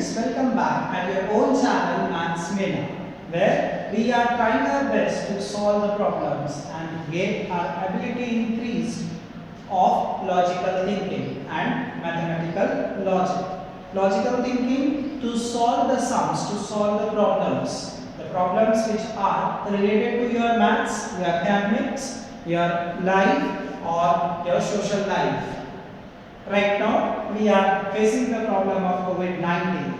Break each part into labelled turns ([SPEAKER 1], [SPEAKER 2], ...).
[SPEAKER 1] students, welcome back at your own channel Maths Mena, where we are trying our best to solve the problems and get our ability increased of logical thinking and mathematical logic. Logical thinking to solve the sums, to solve the problems which are related to your maths, your academics, your life or your social life. Right now, we are facing the problem of COVID-19,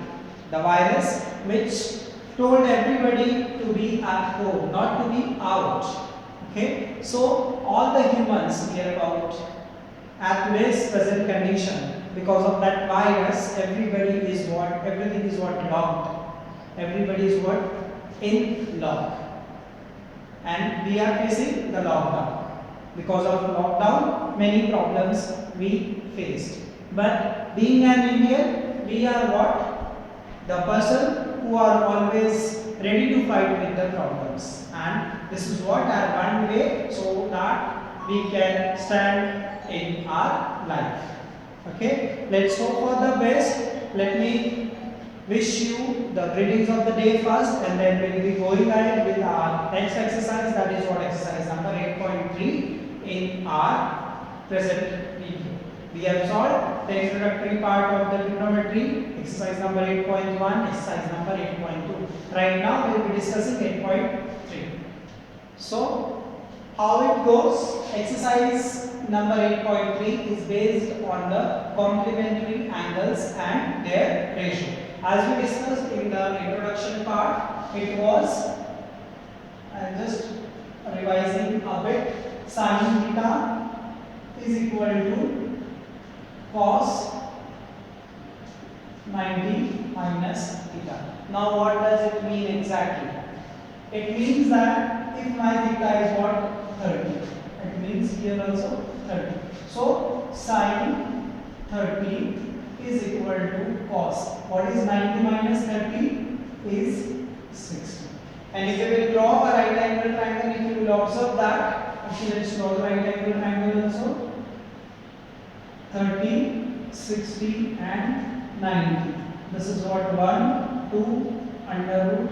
[SPEAKER 1] the virus which told everybody to be at home, not to be out. Okay, so all the humans hear about at today's present condition, because of that virus, everything is what locked. Everybody is what in lock, and we are facing the lockdown. Because of lockdown, many problems we faced. But being an Indian, we are what? The person who are always ready to fight with the problems. And this is what our one way so that we can stand in our life. Okay, let's hope for the best. Let me wish you the greetings of the day first, and then we will be going ahead with our next exercise. That is what exercise number 8.3 in our present video. We have solved the introductory part of the trigonometry, exercise number 8.1, exercise number 8.2. Right now we will be discussing 8.3. So, how it goes? Exercise number 8.3 is based on the complementary angles and their ratio. As we discussed in the introduction part, it was, I am just revising a bit, sin theta is equal to cos 90 minus theta. Now what does it mean exactly? It means that if my theta is what? 30. It means here also 30. So sin 30 is equal to cos. What is 90 minus 30? Is 60. And if you will draw a right angle triangle, if you will observe that, okay, let's draw the right angle triangle also. 30, 60 and 90. This is what 1, 2, under root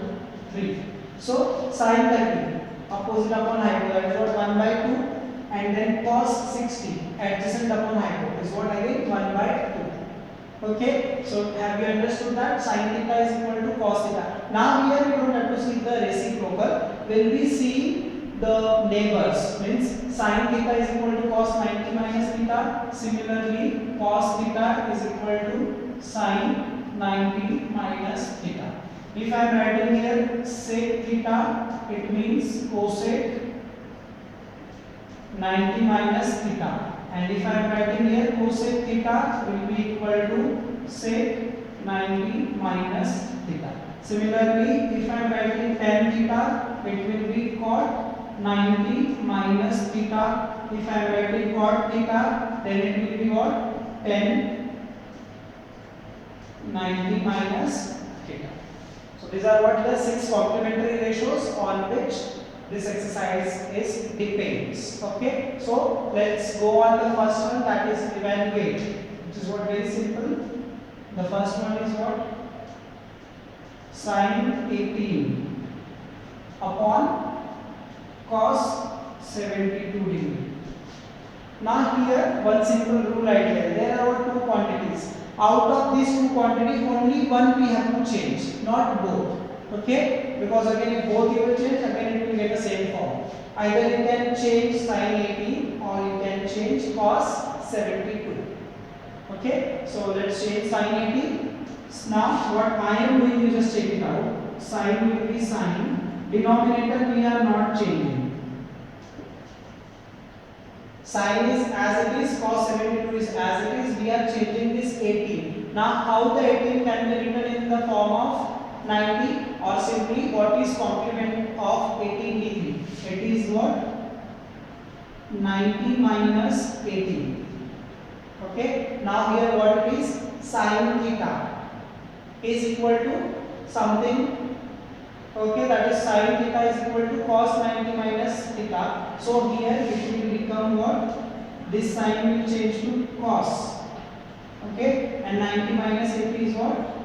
[SPEAKER 1] 3. So sin 30, opposite upon hypo, that is what 1 by 2, and then cos 60, adjacent upon hypo is what again 1 by 2. Okay, so have you understood that sin theta is equal to cos theta? Now here we don't have to see the reciprocal. When we see the neighbors, means sin theta is equal to cos 90 minus theta. Similarly, cos theta is equal to sin 90 minus theta. If I am writing here sec theta, it means cosec 90 minus theta. And if I am writing here cosec theta will be equal to sec 90 minus theta. Similarly, if I am writing tan theta, it will be cot 90 minus theta. If I am writing cot theta, then it will be what? Tan 90 minus theta. So these are what the 6 complementary ratios on which this exercise is depends. Okay, so let's go on the first one, that is evaluate, which is what very simple. The first one is what? Sin 18 upon cos 72 degree. Now here one simple rule right here. There are two quantities. Out of these two quantities, only one we have to change, not both. Okay, because again if both you will change, again it will get the same form. Either you can change sin 18 or you can change cos 72. Okay, so let's change sin 18. Now what I am doing, you just take it out. Sin will be sin. Denominator we are not changing. Sin is as it is, cos 72 is as it is. We are changing this 18. Now how the 18 can be written in the form of 90, or simply what is complement of 18 degree? It is what? 90 minus 18. Okay, now here what it is? Sin theta is equal to something. Okay, that is sin theta is equal to cos 90 minus theta. So here it will become what? This sign will change to cos. Okay, and 90 minus 80 is what?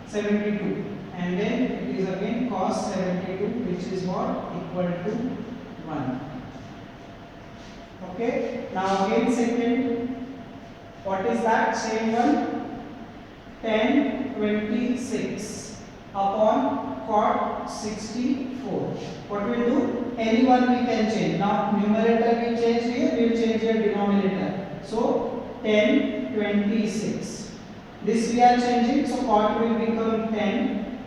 [SPEAKER 1] 72, and then it is again cos 72, which is what, equal to 1. Okay, now again second, what is that? Same one, tan 26 upon cot 64. What we will do? Any one we can change. Now numerator we change here, we will change here denominator. So tan 26. This we are changing, so cot will become 10.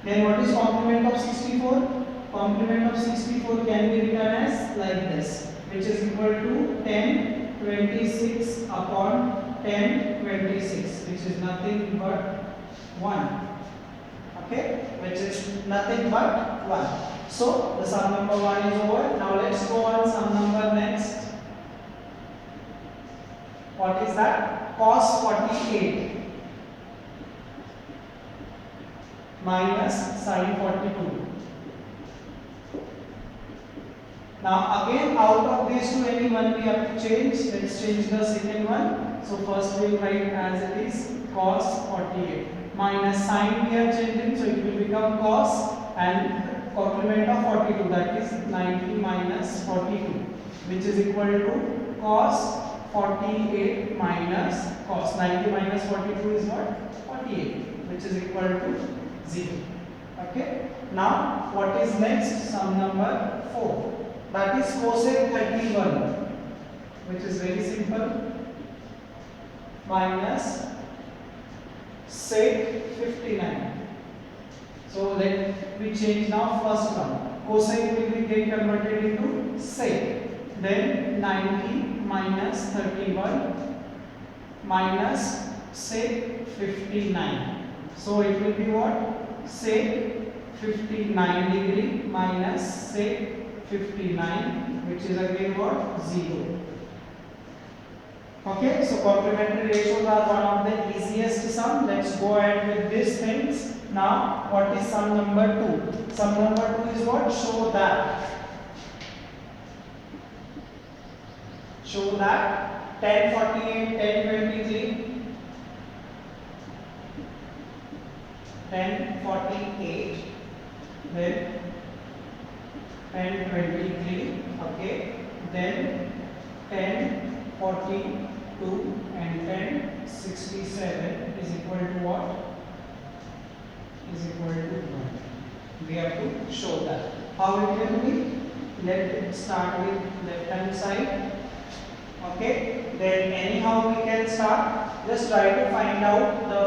[SPEAKER 1] Then what is complement of 64? Complement of 64 can be written as like this, which is equal to tan 26 upon tan 26, which is nothing but 1. Okay, which is nothing but 1. So the sum number 1 is over. Now let's go on sum number next. What is that? Cos 48 minus sin 42. Now again out of these two, any one we have to change. Let's change the second one. So first we will write as it is cos 48 minus sin we are changing, so it will become cos and complement of 42, that is 90 minus 42, which is equal to cos 48 minus cos 90 minus 42 is what? 48, which is equal to 0. Okay. Now what is next? Sum number 4. That is cosec 31, which is very simple, minus sec 59. So let we change now first one. Cosec will be get converted into sec. Then 90 minus 31 minus sec 59. So it will be what? Sec 59 degree minus sec 59, which is again what? 0. Okay, so complementary ratios are one of the easiest sum. Let's go ahead with these things. Now, what is sum number 2? Sum number 2 is what? Show that 1048, 1023, 1048, then 1023, okay, then 1042 and 1067 is equal to what? Is equal to 1. We have to show that. How it will be? Let it start with left hand side. Okay, then anyhow we can start. Just try to find out the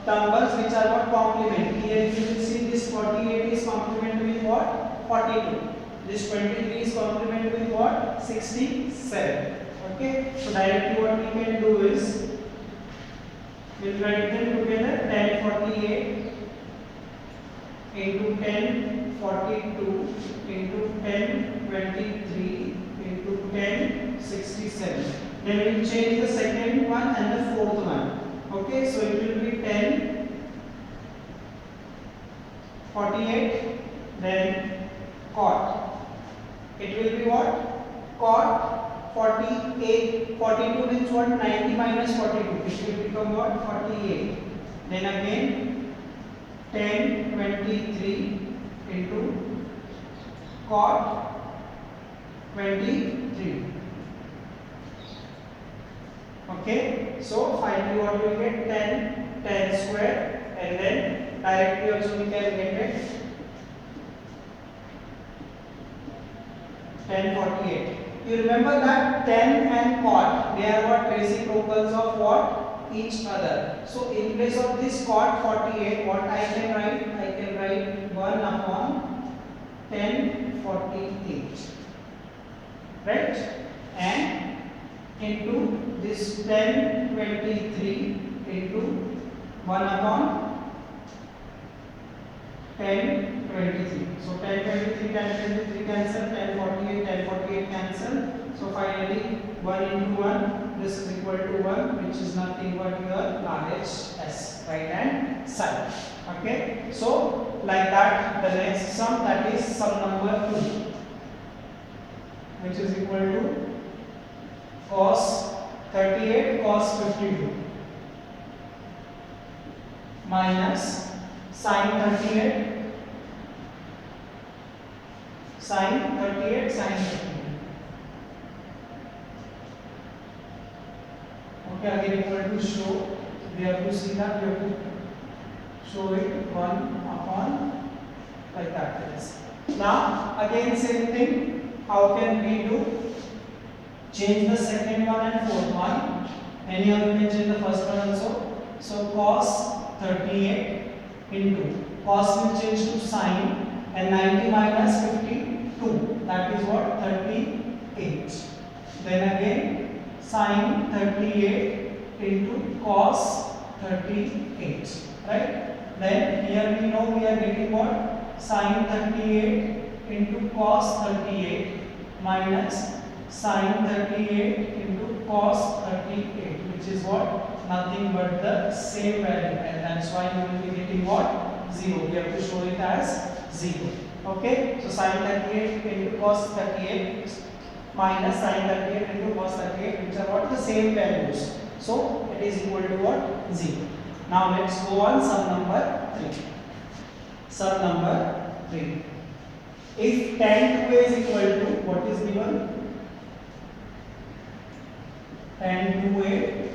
[SPEAKER 1] numbers which are what? Complement. Here you will see this 48 is complement with what? 42. This 23 is complement with what? 67. Okay, so directly what we can do is we'll write them together. 1048 into 1042 into 1023 into 1067. Then we will change the second one and the fourth one. Okay, so it will be 1048, then cot. It will be what? Cot 48. 42 means what? 90 minus 42. It will become what? 48. Then again 1023 into cot 23. Okay, so finally what we will get? 10 square, and then directly also we can get it 1048. You remember that 10 and cot, they are what? Reciprocals of what? Each other. So in place of this cot 48, what I can write? I can write 1 upon 1048, right? And into this 1023 into 1 upon 1023. So 1023 cancel, 1048 cancel. So finally 1 into 1, this is equal to 1, which is nothing but your RHS, right hand side. Okay, so like that, the next sum, that is sum number 2, which is equal to cos 38 cos 52 minus sin 38 sin 38 sin 38. Okay, again equal to show, we have to see that, we have to show it 1 upon like that. Yes. Now again same thing, how can we do? Change the second one and fourth one, and here we can change the first one also. So cos 38 into, cos will change to sin, and 90 minus 52, that is what, 38. Then again sin 38 into cos 38, right? Then here we know we are getting what, sin 38 into cos 38 minus sin 38 into cos 38, which is what, nothing but the same value, and that's why you will be getting what, 0. We have to show it as 0. Okay, so sin 38 into cos 38 minus sin 38 into cos 38, which are what, the same values, so it is equal to what, 0. Now let's go on sum number 3. Sum number 3. If tan 2a is equal to, what is given, tan 2a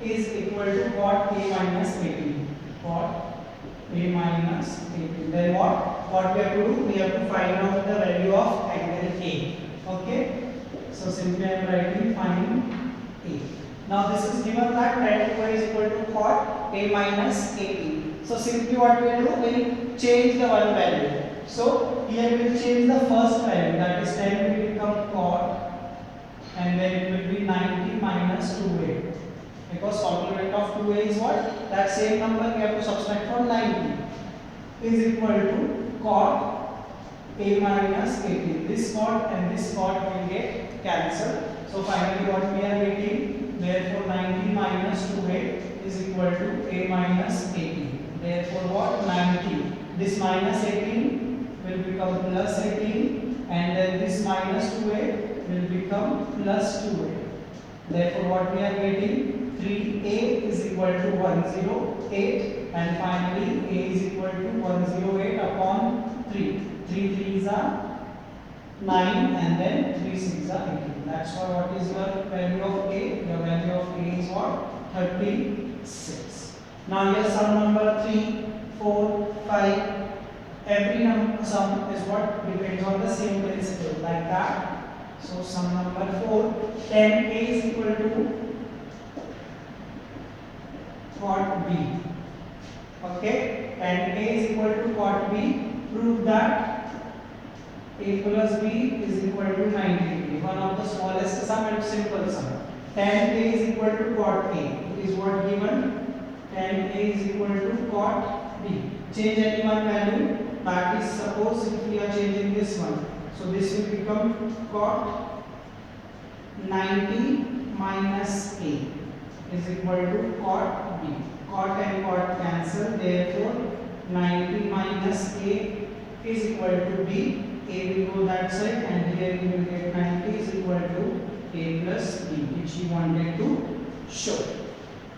[SPEAKER 1] is equal to cot a minus 18, cot a minus 18. Then what we have to do, we have to find out the value of angle A. Okay, so simply I am writing find A. Now this is given that tan 2a is equal to cot a minus 18. So simply what we will do, we will change the one value. So here we will change the first value, that is tan will become cot, and then it will be 90 minus 2a, because complement of 2a is what, that same number we have to subtract from 90, is equal to cot a minus 18. This cot and this cot will get cancelled. So finally what we are getting, therefore 90 minus 2a is equal to a minus 18. Therefore what, 90, this minus 18 will become plus 18, and then this minus 2a will become plus 2a. Therefore what we are getting, 3a is equal to 108, and finally a is equal to 108 upon 3. 3 3s are 9, and then 3 6s are 18. That's why what is your value of a? Your value of a is what? 36. Now here sum number 3, 4, 5. Every sum is what depends on the same principle, like that. So sum number 4, tan a is equal to cot b. Okay, tan a is equal to cot b. Prove that a plus b is equal to 90 degree. One of the smallest sum and simple sum. Tan a is equal to cot a. It is what given. Tan a is equal to cot b. Change any one value. That is, suppose if we are changing this one, so this will become cot 90 minus a is equal to cot b. Cot and cot cancel, therefore 90 minus a is equal to b. A will go that side, and here we will get 90 is equal to a plus b, which we wanted to show.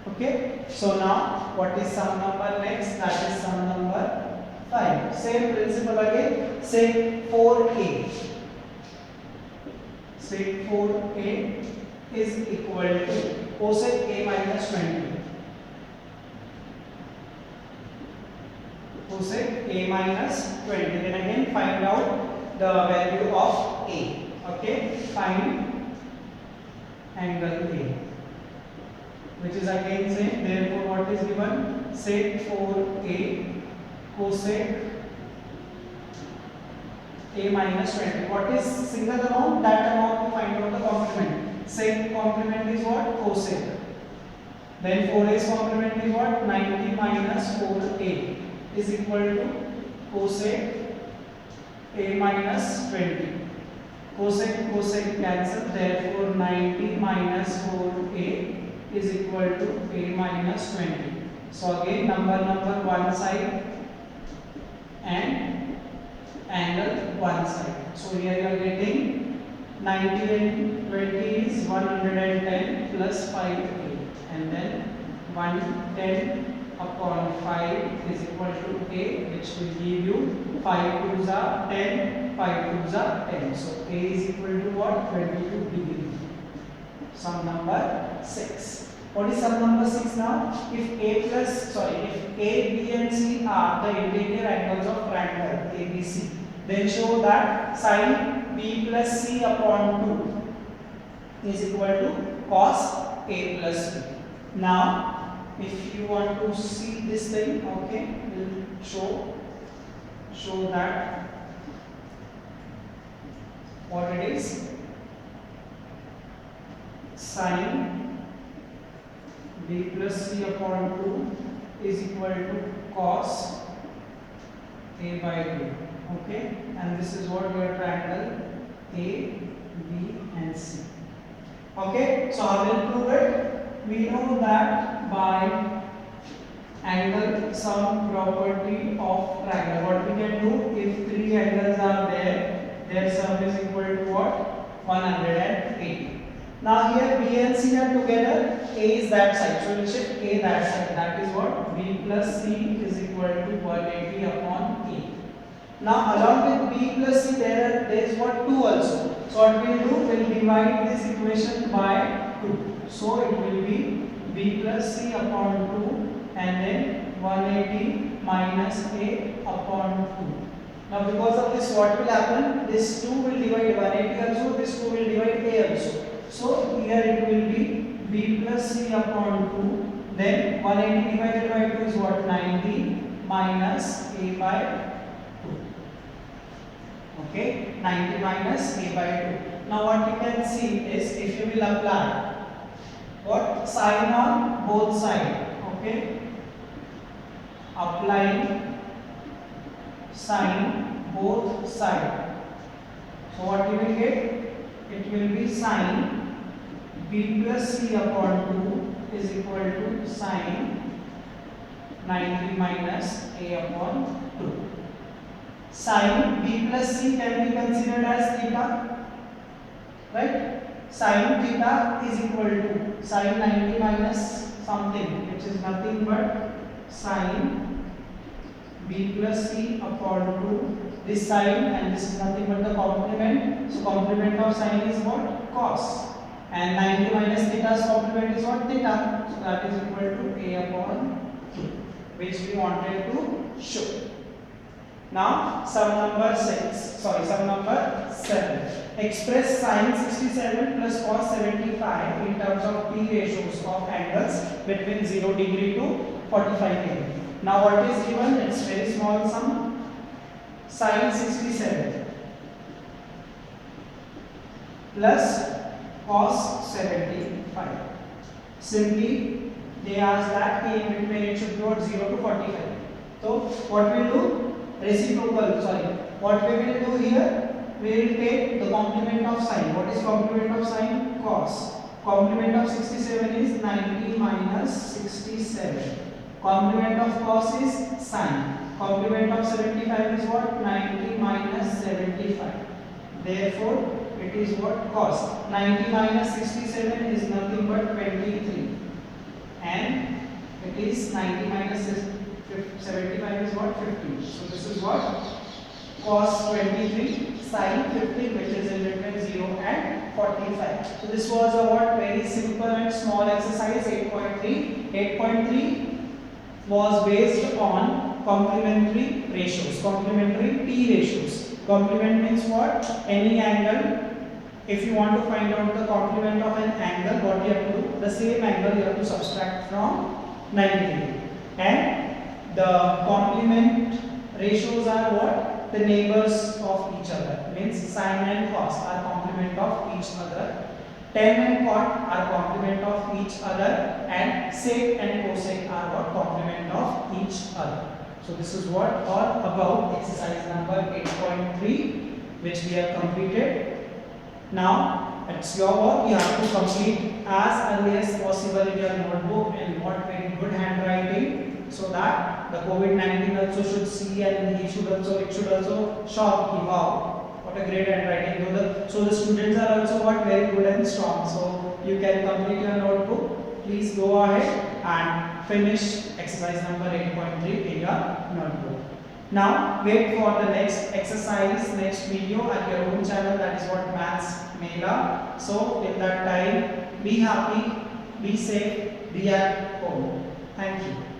[SPEAKER 1] Okay, so now what is sum number next? That is sum number 5. Same principle again. Say 4a. Say 4a is equal to cosec a minus 20. Cosec a minus 20. Then again find out the value of a. Okay, find angle a, which is again same. Therefore what is given? Sec 4a cosec a minus 20. What is single amount? That amount to find out the complement. Sec complement is what? Cosec. Then 4a's complement is what? 90 minus 4a is equal to cosec a minus 20. Cosec cosec cancel, therefore 90 minus 4a is equal to a minus 20. So again number one side and angle one side. So here you are getting 90 and 20 is 110 plus 5a, and then 110 upon 5 is equal to A, which will give you 5 twos are 10, 5 twos are 10. So A is equal to what? 22 degree. Sum number 6. What is sum number 6 now? If A, B and C are the interior angles of triangle ABC, then show that sin B plus C upon 2 is equal to cos A plus B. Now, if you want to see this thing, okay, we'll show that what it is. Sin B plus C upon 2 is equal to cos A by 2. Okay, and this is what your triangle A, B and C. Okay, so how will prove it? We know that by angle sum property of triangle. What we can do, if three angles are there, their sum is equal to what? 180. Now here B and C are together, A is that side, so we will shift A that side. That is what? B plus C is equal to 180 upon A. Now along with B plus C there is what? 2 also. So what we will do, we will divide this equation by 2. So it will be B plus C upon 2 and then 180 minus A upon 2. Now because of this, what will happen? This 2 will divide 180 also, this 2 will divide A also. So here it will be B plus C upon 2, then 180 divided by 2 is what? 90 minus A by 2. Okay, 90 minus A by 2. Now what you can see is, if you will apply what? Sin on both sides. Okay, applying sin both sides. So what you will get? It will be sin B plus C upon 2 is equal to sin 90 minus A upon 2. Sin B plus C can be considered as theta, right? Sin theta is equal to sin 90 minus something, which is nothing but sin B plus C upon 2. This sin and this is nothing but the complement. So complement of sin is what? Cos. And 90 minus theta's complement is what? Theta. So that is equal to A upon 2, which we wanted to show. Now sum number 7. Express sin 67 plus cos 75 in terms of P ratios of angles between 0 degree to 45 degree. Now what is given? It's very small sum. Sin 67 plus cos 75. Simply they ask that P in between it should be what? 0 to 45. So what we will do? What we will do here? We will take the complement of sin. What is complement of sin? Cos. Complement of 67 is 90 minus 67. Complement of cos is sin. Complement of 75 is what? 90 minus 75. Therefore, it is what? Cos. 90 minus 67 is nothing but 23. And it is 90 minus 75 is what? 15. So this is what? Cos 23, sin 15, which is in between 0 and 45. So this was a what? Very simple and small exercise, 8.3. 8.3 was based on complementary ratios, complementary P ratios. Complement means what? Any angle. If you want to find out the complement of an angle, what you have to do? The same angle you have to subtract from 90 degree. And the complement ratios are what? The neighbors of each other. Means sin and cos are complement of each other. Tan and cot are complement of each other, and sec and cosec are what? Complement of each other. So this is what all about exercise number 8.3, which we have completed. Now it's your work. You have to complete as early as possible in your notebook and what very good handwriting, so that the COVID-19 also should see and it should also shock him. Wow, what a great handwriting. So the students are also what? Very good and strong. So you can complete your notebook. please go ahead and finish exercise number 8.3 in your notebook. Now wait for the next exercise, next video at your own channel, that is what Maths Mela. So till that time, be happy, be safe, be at home. Thank you.